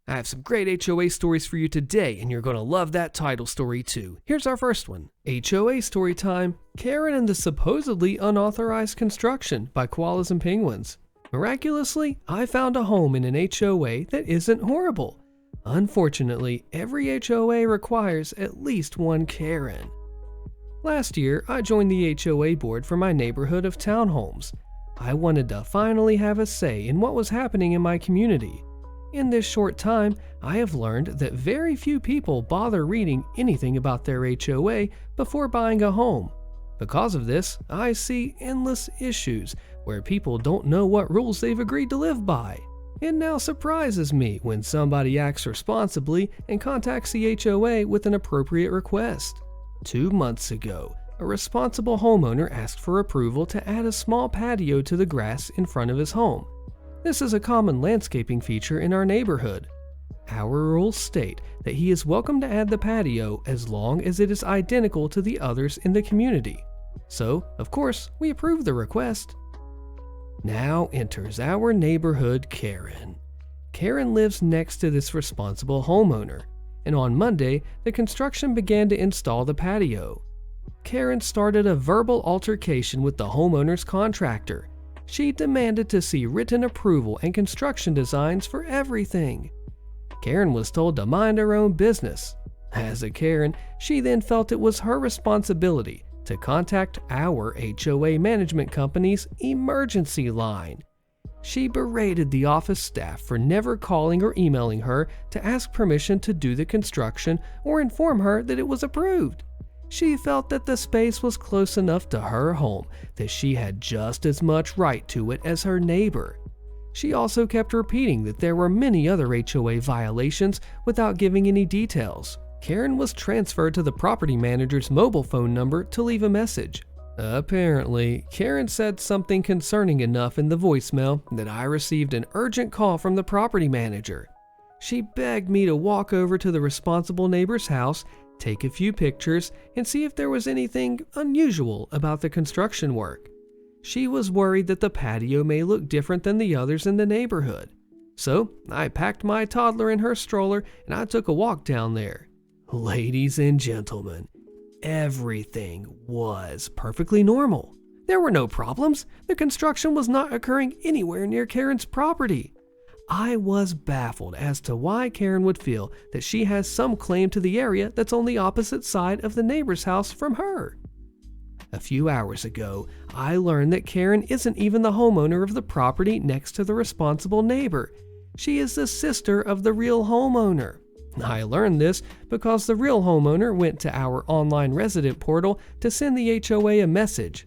I have some great HOA stories for you today, and you're going to love that title story too. Here's our first one. HOA story time. Karen and the supposedly unauthorized construction by koalas and penguins. Miraculously, I found a home in an HOA that isn't horrible. Unfortunately, every HOA requires at least one Karen. Last year, I joined the HOA board for my neighborhood of townhomes. I wanted to finally have a say in what was happening in my community. In this short time, I have learned that very few people bother reading anything about their HOA before buying a home. Because of this, I see endless issues where people don't know what rules they've agreed to live by. It now surprises me when somebody acts responsibly and contacts the HOA with an appropriate request. 2 months ago, a responsible homeowner asked for approval to add a small patio to the grass in front of his home. This is a common landscaping feature in our neighborhood. Our rules state that he is welcome to add the patio as long as it is identical to the others in the community. So, of course, we approve the request. Now enters our neighborhood Karen. Karen lives next to this responsible homeowner, and on Monday, the construction began to install the patio. Karen started a verbal altercation with the homeowner's contractor. She demanded to see written approval and construction designs for everything. Karen was told to mind her own business. As a Karen, she then felt it was her responsibility to contact our HOA management company's emergency line. She berated the office staff for never calling or emailing her to ask permission to do the construction or inform her that it was approved. She felt that the space was close enough to her home that she had just as much right to it as her neighbor. She also kept repeating that there were many other HOA violations without giving any details. Karen was transferred to the property manager's mobile phone number to leave a message. Apparently, Karen said something concerning enough in the voicemail that I received an urgent call from the property manager. She begged me to walk over to the responsible neighbor's house, take a few pictures, and see if there was anything unusual about the construction work. She was worried that the patio may look different than the others in the neighborhood. So I packed my toddler in her stroller and I took a walk down there. Ladies and gentlemen, everything was perfectly normal. There were no problems. The construction was not occurring anywhere near Karen's property. I was baffled as to why Karen would feel that she has some claim to the area that's on the opposite side of the neighbor's house from her. A few hours ago, I learned that Karen isn't even the homeowner of the property next to the responsible neighbor. She is the sister of the real homeowner. I learned this because the real homeowner went to our online resident portal to send the HOA a message.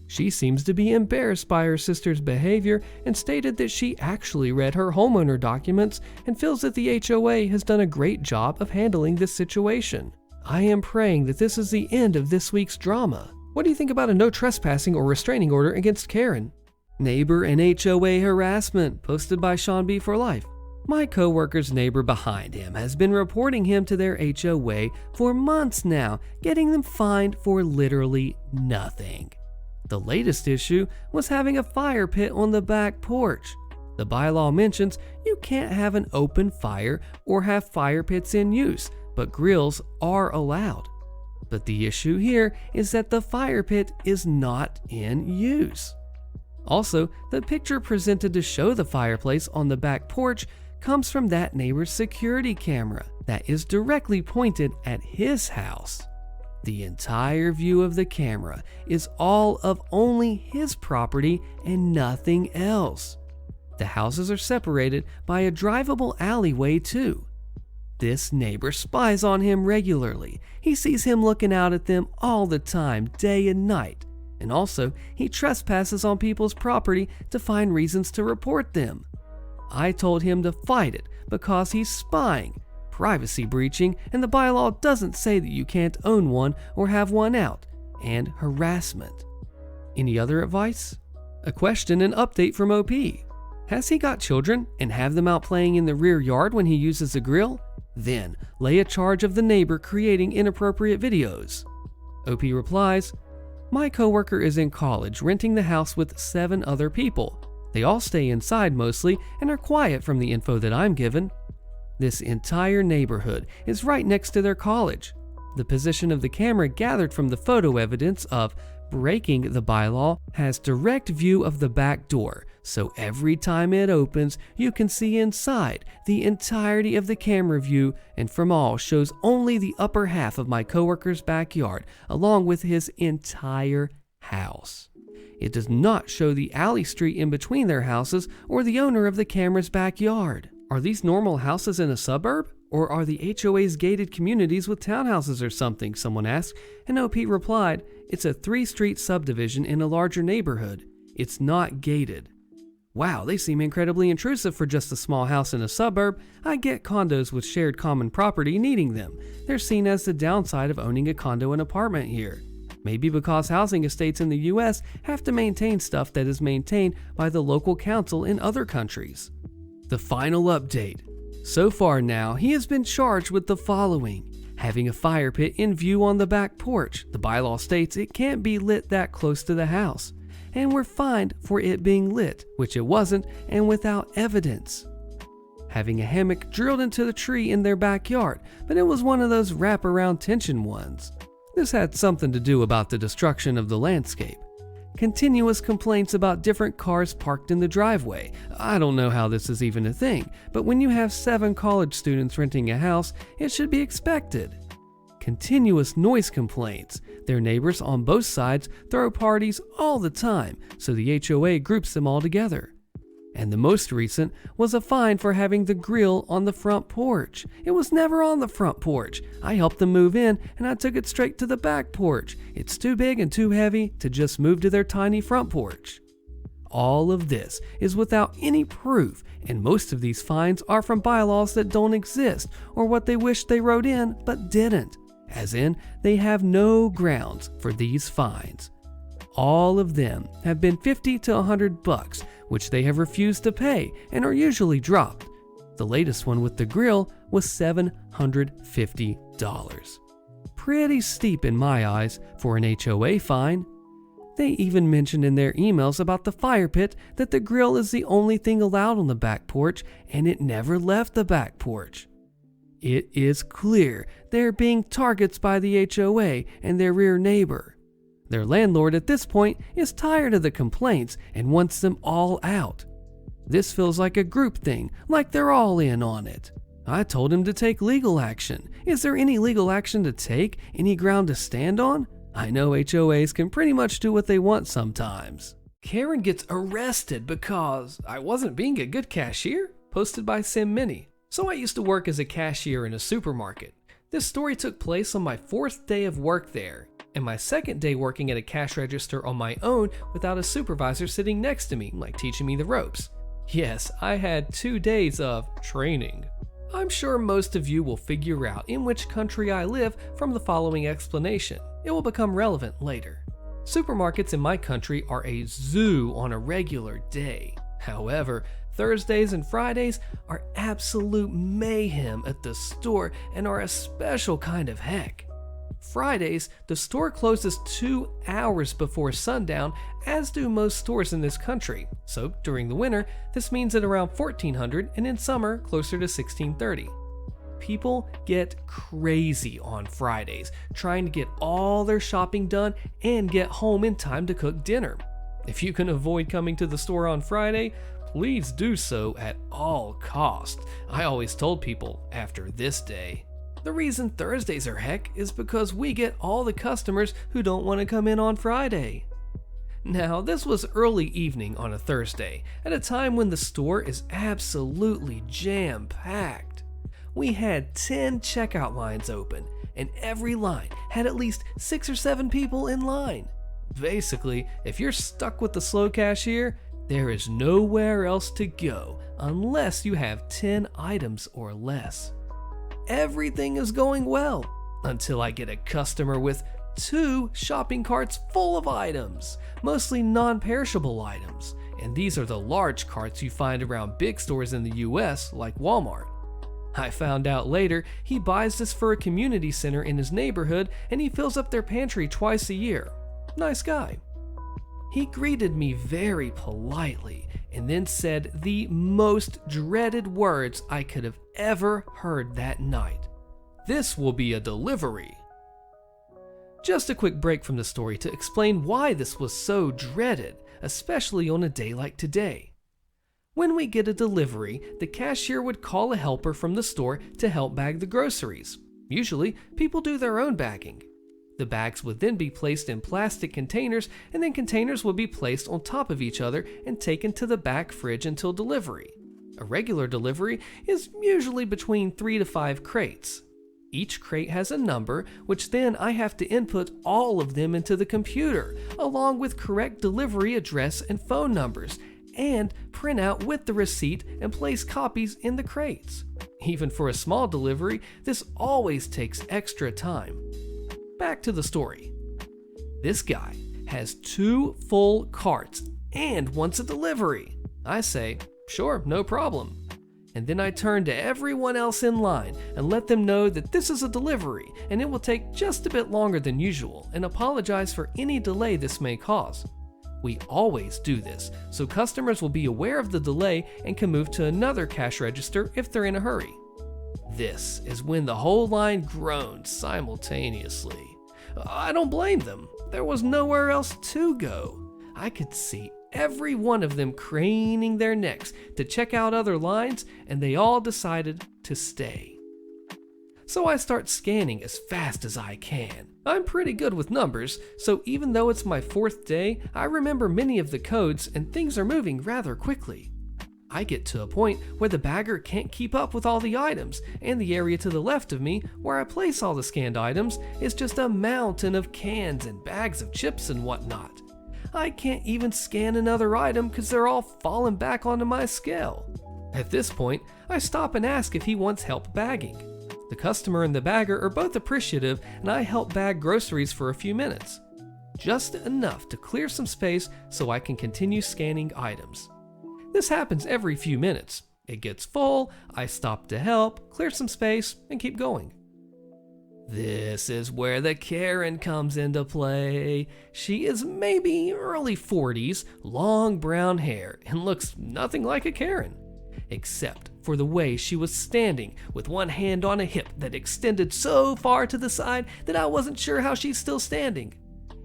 She seems to be embarrassed by her sister's behavior and stated that she actually read her homeowner documents and feels that the HOA has done a great job of handling this situation. I am praying that this is the end of this week's drama. What do you think about a no trespassing or restraining order against Karen? Neighbor and HOA harassment posted by Sean B. for Life. My coworker's neighbor behind him has been reporting him to their HOA for months now, getting them fined for literally nothing. The latest issue was having a fire pit on the back porch. The bylaw mentions you can't have an open fire or have fire pits in use, but grills are allowed. But the issue here is that the fire pit is not in use. Also, the picture presented to show the fireplace on the back porch comes from that neighbor's security camera that is directly pointed at his house. The entire view of the camera is all of only his property and nothing else. The houses are separated by a drivable alleyway too. This neighbor spies on him regularly. He sees him looking out at them all the time, day and night. And also, he trespasses on people's property to find reasons to report them. I told him to fight it because he's spying, privacy breaching, and the bylaw doesn't say that you can't own one or have one out, and harassment. Any other advice? A question and update from OP. Has he got children and have them out playing in the rear yard when he uses the grill? Then lay a charge of the neighbor creating inappropriate videos. OP replies, my coworker is in college renting the house with 7 other people. They all stay inside mostly and are quiet from the info that I'm given. This entire neighborhood is right next to their college. The position of the camera gathered from the photo evidence of breaking the bylaw has direct view of the back door, so every time it opens, you can see inside. The entirety of the camera view and from all shows only the upper half of my coworker's backyard, along with his entire house. It does not show the alley street in between their houses or the owner of the camera's backyard. Are these normal houses in a suburb? Or are the HOAs gated communities with townhouses or something? Someone asked, and OP replied, it's a 3-street subdivision in a larger neighborhood. It's not gated. Wow, they seem incredibly intrusive for just a small house in a suburb. I get condos with shared common property needing them. They're seen as the downside of owning a condo and apartment here. Maybe because housing estates in the US have to maintain stuff that is maintained by the local council in other countries. The final update. So far now, he has been charged with the following: having a fire pit in view on the back porch. The bylaw states it can't be lit that close to the house, and we're fined for it being lit, which it wasn't, and without evidence. Having a hammock drilled into the tree in their backyard, but it was one of those wraparound tension ones. This had something to do about the destruction of the landscape. Continuous complaints about different cars parked in the driveway. I don't know how this is even a thing, but when you have 7 college students renting a house, it should be expected. Continuous noise complaints. Their neighbors on both sides throw parties all the time, so the HOA groups them all together. And the most recent was a fine for having the grill on the front porch. It was never on the front porch. I helped them move in and I took it straight to the back porch. It's too big and too heavy to just move to their tiny front porch. All of this is without any proof, and most of these fines are from bylaws that don't exist or what they wish they wrote in but didn't. As in, they have no grounds for these fines. All of them have been $50 to $100, which they have refused to pay and are usually dropped. The latest one with the grill was $750. Pretty steep in my eyes for an HOA fine. They even mentioned in their emails about the fire pit that the grill is the only thing allowed on the back porch and it never left the back porch. It is clear they're being targets by the HOA and their rear neighbor. Their landlord at this point is tired of the complaints and wants them all out. This feels like a group thing, like they're all in on it. I told him to take legal action. Is there any legal action to take? Any ground to stand on? I know HOAs can pretty much do what they want sometimes. Karen gets arrested because I wasn't being a good cashier? Posted by Sim Mini. So I used to work as a cashier in a supermarket. This story took place on my 4th day of work there, and my 2nd day working at a cash register on my own without a supervisor sitting next to me, like teaching me the ropes. Yes, I had 2 days of training. I'm sure most of you will figure out in which country I live from the following explanation. It will become relevant later. Supermarkets in my country are a zoo on a regular day. However, Thursdays and Fridays are absolute mayhem at the store and are a special kind of heck. Fridays, the store closes 2 hours before sundown, as do most stores in this country. So during the winter, this means at around 1400 and in summer, closer to 1630. People get crazy on Fridays, trying to get all their shopping done and get home in time to cook dinner. If you can avoid coming to the store on Friday, please do so at all costs. I always told people after this day. The reason Thursdays are heck is because we get all the customers who don't want to come in on Friday. Now, this was early evening on a Thursday, at a time when the store is absolutely jam-packed. We had 10 checkout lines open, and every line had at least 6 or 7 people in line. Basically, if you're stuck with the slow cashier, there is nowhere else to go unless you have 10 items or less. Everything is going well until I get a customer with 2 shopping carts full of items, mostly non-perishable items, and these are the large carts you find around big stores in the US like Walmart. I found out later he buys this for a community center in his neighborhood and he fills up their pantry twice a year. Nice guy. He greeted me very politely and then said the most dreaded words I could have ever heard that night. "This will be a delivery." Just a quick break from the story to explain why this was so dreaded, especially on a day like today. When we get a delivery, the cashier would call a helper from the store to help bag the groceries. Usually, people do their own bagging. The bags would then be placed in plastic containers, and then containers would be placed on top of each other and taken to the back fridge until delivery. A regular delivery is usually between 3 to 5 crates. Each crate has a number, which then I have to input all of them into the computer, along with correct delivery address and phone numbers, and print out with the receipt and place copies in the crates. Even for a small delivery, this always takes extra time. Back to the story. This guy has 2 full carts and wants a delivery. I say, "Sure, no problem." And then I turn to everyone else in line and let them know that this is a delivery and it will take just a bit longer than usual, and apologize for any delay this may cause. We always do this, so customers will be aware of the delay and can move to another cash register if they're in a hurry. This is when the whole line groaned simultaneously. I don't blame them. There was nowhere else to go. I could see every one of them craning their necks to check out other lines, and they all decided to stay. So I start scanning as fast as I can. I'm pretty good with numbers, so even though it's my 4th day, I remember many of the codes and things are moving rather quickly. I get to a point where the bagger can't keep up with all the items, and the area to the left of me, where I place all the scanned items, is just a mountain of cans and bags of chips and whatnot. I can't even scan another item because they're all falling back onto my scale. At this point, I stop and ask if he wants help bagging. The customer and the bagger are both appreciative, and I help bag groceries for a few minutes. Just enough to clear some space so I can continue scanning items. This happens every few minutes. It gets full, I stop to help, clear some space, and keep going. This is where the Karen comes into play. She is maybe early 40s, long brown hair, and looks nothing like a Karen, except for the way she was standing with one hand on a hip that extended so far to the side that I wasn't sure how she's still standing.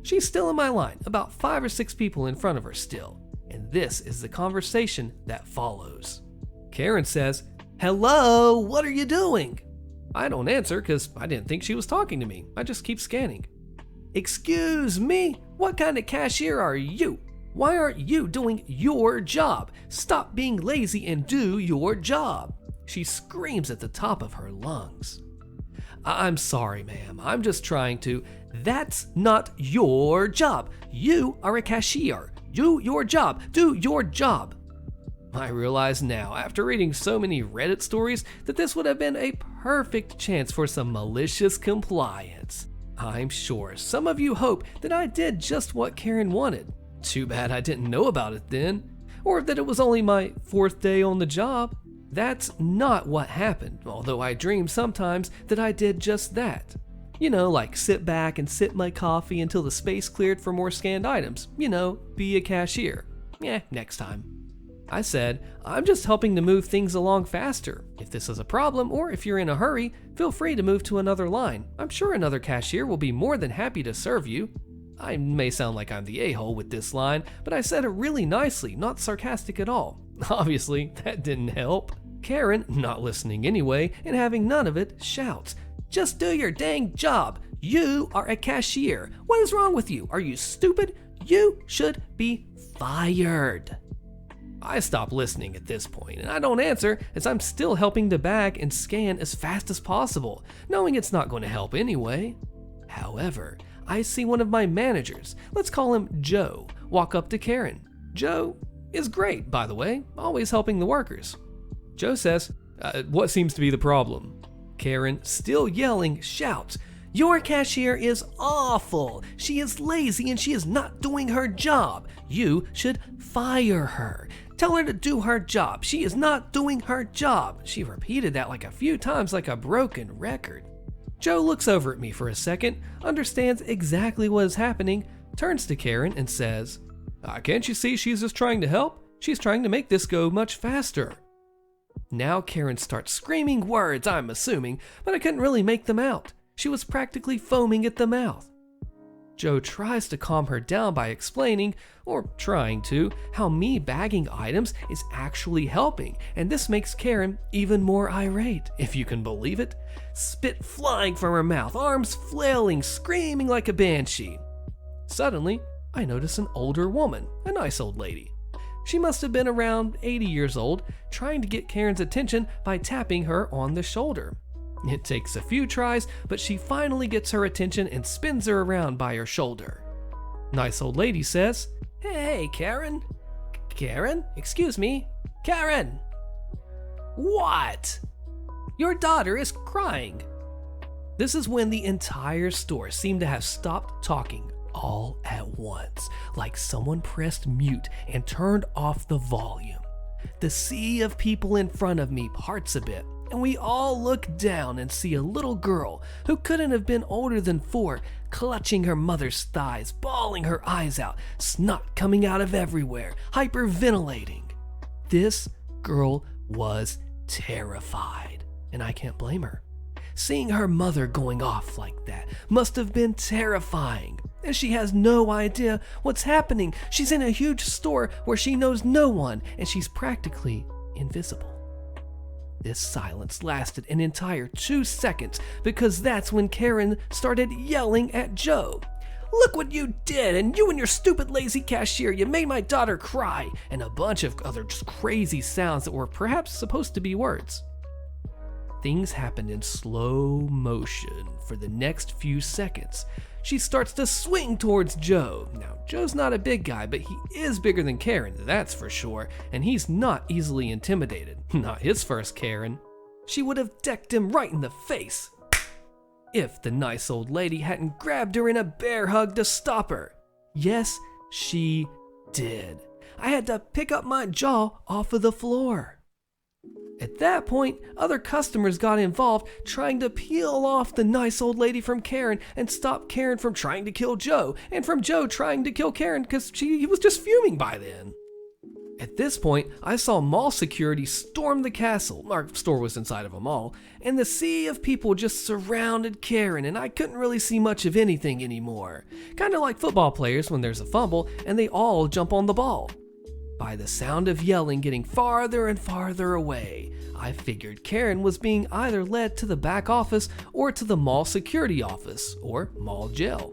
She's still in my line, about 5 or 6 people in front of her still, and this is the conversation that follows. Karen says, "Hello, what are you doing?" I don't answer because I didn't think she was talking to me. I just keep scanning. "Excuse me, what kind of cashier are you? Why aren't you doing your job? Stop being lazy and do your job," she screams at the top of her lungs. "I'm sorry, ma'am. I'm just trying to." "That's not your job. You are a cashier. Do your job. Do your job." I realize now, after reading so many Reddit stories, that this would have been a perfect chance for some malicious compliance. I'm sure some of you hope that I did just what Karen wanted. Too bad I didn't know about it then, or that it was only my 4th day on the job. That's not what happened, although I dream sometimes that I did just that. You know, like sit back and sip my coffee until the space cleared for more scanned items. You know, be a cashier. Next time. I said, "I'm just helping to move things along faster. If this is a problem, or if you're in a hurry, feel free to move to another line. I'm sure another cashier will be more than happy to serve you." I may sound like I'm the a-hole with this line, but I said it really nicely, not sarcastic at all. Obviously, that didn't help. Karen, not listening anyway, and having none of it, shouts, "Just do your dang job. You are a cashier. What is wrong with you? Are you stupid? You should be fired." I stop listening at this point, and I don't answer as I'm still helping to bag and scan as fast as possible, knowing it's not going to help anyway. However, I see one of my managers, let's call him Joe, walk up to Karen. Joe is great, by the way, always helping the workers. Joe says, "What seems to be the problem?" Karen, still yelling, shouts, "Your cashier is awful. She is lazy and she is not doing her job. You should fire her. Tell her to do her job. She is not doing her job." She repeated that like a few times like a broken record. Joe looks over at me for a second, understands exactly what is happening, turns to Karen and says, Can't you see she's just trying to help? She's trying to make this go much faster." Now Karen starts screaming words, I'm assuming, but I couldn't really make them out. She was practically foaming at the mouth. Joe tries to calm her down by explaining, or trying to, how me bagging items is actually helping, and this makes Karen even more irate, if you can believe it. Spit flying from her mouth, arms flailing, screaming like a banshee. Suddenly, I notice an older woman, a nice old lady. She must have been around 80 years old, trying to get Karen's attention by tapping her on the shoulder. It takes a few tries, but she finally gets her attention and spins her around by her shoulder. Nice old lady says, "Hey, Karen." "Karen? Excuse me? Karen!" "What?" "Your daughter is crying." This is when the entire store seemed to have stopped talking all at once, like someone pressed mute and turned off the volume. The sea of people in front of me parts a bit, and we all look down and see a little girl who couldn't have been older than 4, clutching her mother's thighs, bawling her eyes out, snot coming out of everywhere, hyperventilating. This girl was terrified, and I can't blame her. Seeing her mother going off like that must have been terrifying, and she has no idea what's happening. She's in a huge store where she knows no one, and she's practically invisible. This silence lasted an entire 2 seconds because that's when Karen started yelling at Joe. "Look what you did, and you and your stupid lazy cashier, you made my daughter cry," and a bunch of other just crazy sounds that were perhaps supposed to be words. Things happened in slow motion for the next few seconds. She starts to swing towards Joe. Now, Joe's not a big guy, but he is bigger than Karen, that's for sure, and he's not easily intimidated. Not his first Karen. She would have decked him right in the face if the nice old lady hadn't grabbed her in a bear hug to stop her. Yes, she did. I had to pick up my jaw off of the floor. At that point, other customers got involved, trying to peel off the nice old lady from Karen and stop Karen from trying to kill Joe, and from Joe trying to kill Karen because he was just fuming by then. At this point, I saw mall security storm the castle. Our store was inside of a mall, and the sea of people just surrounded Karen, and I couldn't really see much of anything anymore. Kind of like football players when there's a fumble and they all jump on the ball. By the sound of yelling getting farther and farther away, I figured Karen was being either led to the back office or to the mall security office or mall jail.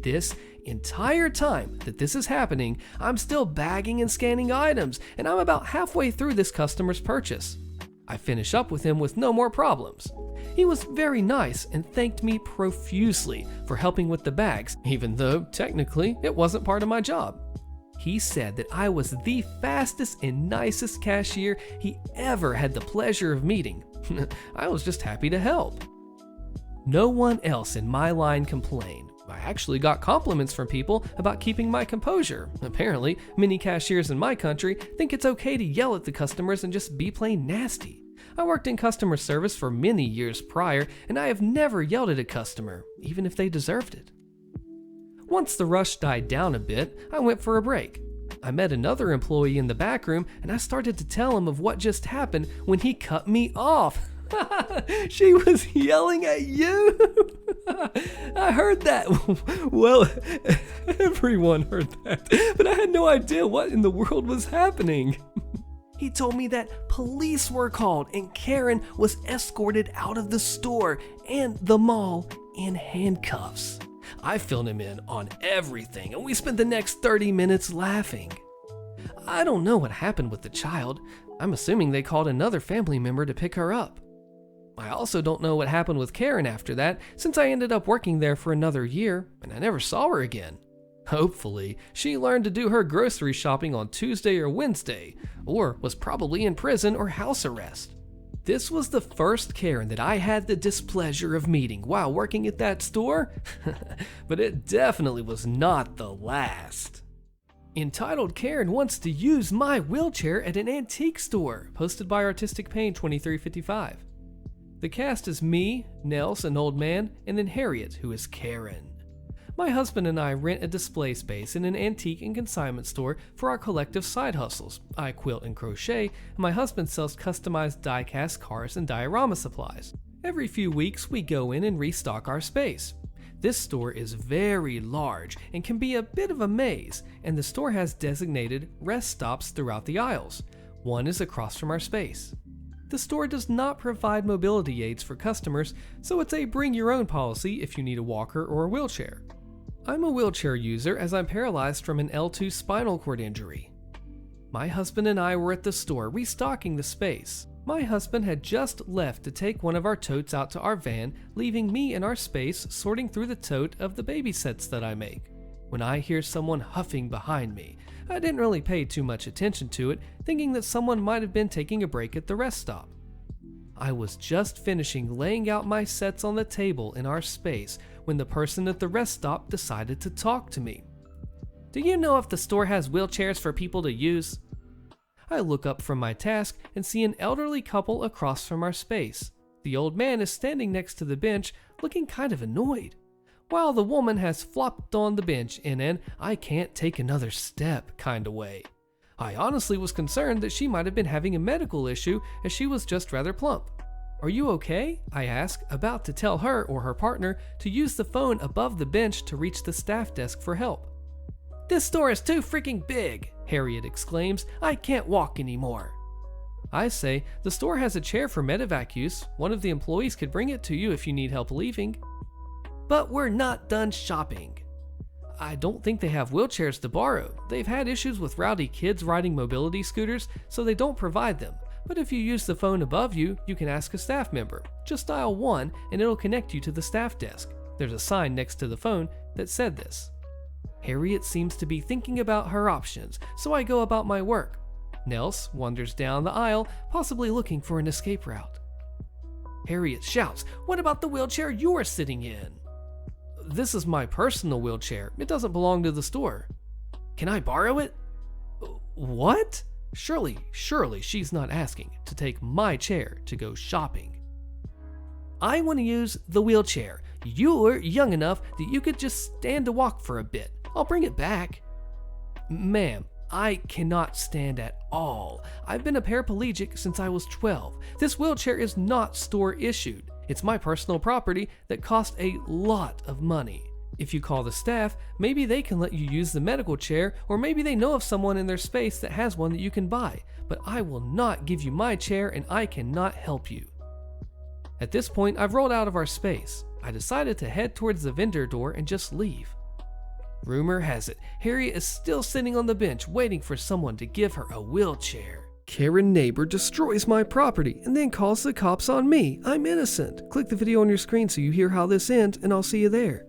This entire time that this is happening, I'm still bagging and scanning items, and I'm about halfway through this customer's purchase. I finish up with him with no more problems. He was very nice and thanked me profusely for helping with the bags, even though technically it wasn't part of my job. He said that I was the fastest and nicest cashier he ever had the pleasure of meeting. I was just happy to help. No one else in my line complained. I actually got compliments from people about keeping my composure. Apparently, many cashiers in my country think it's okay to yell at the customers and just be plain nasty. I worked in customer service for many years prior, and I have never yelled at a customer, even if they deserved it. Once the rush died down a bit, I went for a break. I met another employee in the back room, and I started to tell him of what just happened when he cut me off. She was yelling at you. I heard that. Well, everyone heard that, but I had no idea what in the world was happening. He told me that police were called and Karen was escorted out of the store and the mall in handcuffs. I filled him in on everything, and we spent the next 30 minutes laughing. I don't know what happened with the child. I'm assuming they called another family member to pick her up. I also don't know what happened with Karen after that, since I ended up working there for another year, and I never saw her again. Hopefully, she learned to do her grocery shopping on Tuesday or Wednesday, or was probably in prison or house arrest. This was the first Karen that I had the displeasure of meeting while working at that store, but it definitely was not the last. Entitled Karen Wants to Use My Wheelchair at an Antique Store, posted by Artistic Pain 2355. The cast is me, Nels, an old man, and then Harriet, who is Karen. My husband and I rent a display space in an antique and consignment store for our collective side hustles. I quilt and crochet, and my husband sells customized die-cast cars and diorama supplies. Every few weeks, we go in and restock our space. This store is very large and can be a bit of a maze, and the store has designated rest stops throughout the aisles. One is across from our space. The store does not provide mobility aids for customers, so it's a bring your own policy if you need a walker or a wheelchair. I'm a wheelchair user as I'm paralyzed from an L2 spinal cord injury. My husband and I were at the store restocking the space. My husband had just left to take one of our totes out to our van, leaving me in our space sorting through the tote of the baby sets that I make. When I hear someone huffing behind me, I didn't really pay too much attention to it, thinking that someone might have been taking a break at the rest stop. I was just finishing laying out my sets on the table in our space when the person at the rest stop decided to talk to me. "Do you know if the store has wheelchairs for people to use?" I look up from my task and see an elderly couple across from our space. The old man is standing next to the bench, looking kind of annoyed, while the woman has flopped on the bench in an "I can't take another step" kind of way. I honestly was concerned that she might have been having a medical issue as she was just rather plump. "Are you okay?" I ask, about to tell her or her partner to use the phone above the bench to reach the staff desk for help. "This store is too freaking big," Harriet exclaims. "I can't walk anymore." I say, "The store has a chair for medevac use. One of the employees could bring it to you if you need help leaving." "But we're not done shopping." "I don't think they have wheelchairs to borrow. They've had issues with rowdy kids riding mobility scooters, so they don't provide them. But if you use the phone above you, you can ask a staff member. Just dial 1 and it'll connect you to the staff desk." There's a sign next to the phone that said this. Harriet seems to be thinking about her options, so I go about my work. Nels wanders down the aisle, possibly looking for an escape route. Harriet shouts, "What about the wheelchair you're sitting in?" "This is my personal wheelchair. It doesn't belong to the store." "Can I borrow it?" "What?" Surely she's not asking to take my chair to go shopping. "I want to use the wheelchair. You're young enough that you could just stand to walk for a bit. I'll bring it back." "Ma'am, I cannot stand at all. I've been a paraplegic since I was 12. This wheelchair is not store issued. It's my personal property that cost a lot of money. If you call the staff, maybe they can let you use the medical chair, or maybe they know of someone in their space that has one that you can buy. But I will not give you my chair and I cannot help you." At this point, I've rolled out of our space. I decided to head towards the vendor door and just leave. Rumor has it, Harriet is still sitting on the bench waiting for someone to give her a wheelchair. Karen neighbor destroys my property and then calls the cops on me. I'm innocent. Click the video on your screen so you hear how this ends, and I'll see you there.